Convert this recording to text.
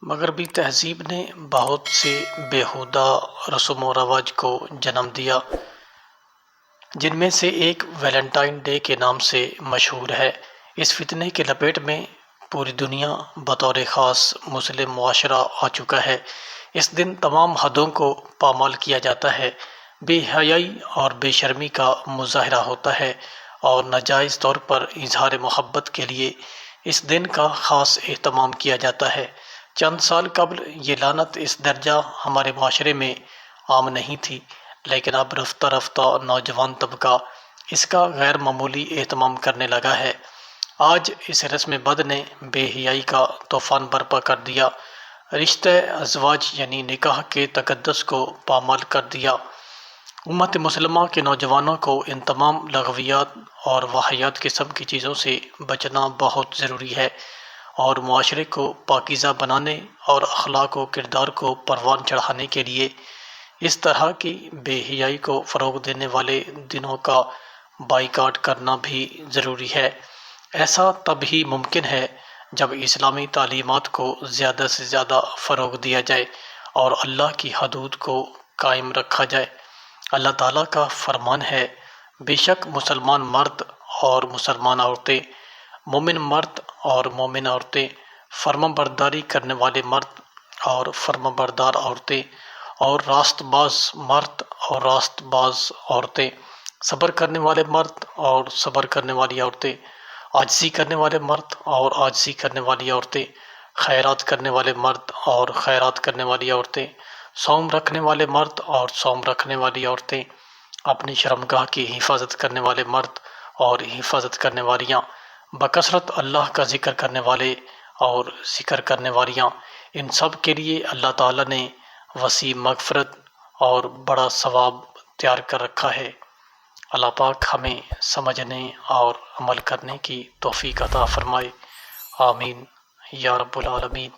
مغربی تہذیب نے بہت سے بیہودہ رسم و رواج کو جنم دیا، جن میں سے ایک ویلنٹائن ڈے کے نام سے مشہور ہے۔ اس فتنے کے لپیٹ میں پوری دنیا بطور خاص مسلم معاشرہ آ چکا ہے۔ اس دن تمام حدوں کو پامال کیا جاتا ہے، بے حیائی اور بے شرمی کا مظاہرہ ہوتا ہے، اور ناجائز طور پر اظہار محبت کے لیے اس دن کا خاص اہتمام کیا جاتا ہے۔ چند سال قبل یہ لعنت اس درجہ ہمارے معاشرے میں عام نہیں تھی، لیکن اب رفتہ رفتہ نوجوان طبقہ اس کا غیر معمولی اہتمام کرنے لگا ہے۔ آج اس رسم بد نے بے حیائی کا طوفان برپا کر دیا، رشتہ ازواج یعنی نکاح کے تقدس کو پامال کر دیا۔ امت مسلمہ کے نوجوانوں کو ان تمام لغویات اور واہیات قسم کی چیزوں سے بچنا بہت ضروری ہے، اور معاشرے کو پاکیزہ بنانے اور اخلاق و کردار کو پروان چڑھانے کے لیے اس طرح کی بے حیائی کو فروغ دینے والے دنوں کا بائیکاٹ کرنا بھی ضروری ہے۔ ایسا تب ہی ممکن ہے جب اسلامی تعلیمات کو زیادہ سے زیادہ فروغ دیا جائے اور اللہ کی حدود کو قائم رکھا جائے۔ اللہ تعالیٰ کا فرمان ہے، بے شک مسلمان مرد اور مسلمان عورتیں، مومن مرد اور مومن عورتیں، فرما برداری کرنے والے مرد اور فرما بردار عورتیں، اور راست باز مرد اور راست باز عورتیں، صبر کرنے والے مرد اور صبر کرنے والی عورتیں، عاجزی کرنے والے مرد اور عاجزی کرنے والی عورتیں، خیرات کرنے والے مرد اور خیرات کرنے والی عورتیں، صوم رکھنے والے مرد اور صوم رکھنے والی عورتیں، اپنی شرمگاہ کی حفاظت کرنے والے مرد اور حفاظت کرنے والیاں، بکثرت اللہ کا ذکر کرنے والے اور ذکر کرنے والیاں۔ ان سب کے لیے اللہ تعالیٰ نے وسیع مغفرت اور بڑا ثواب تیار کر رکھا ہے۔ اللہ پاک ہمیں سمجھنے اور عمل کرنے کی توفیق عطا فرمائے، آمین یا رب العالمین۔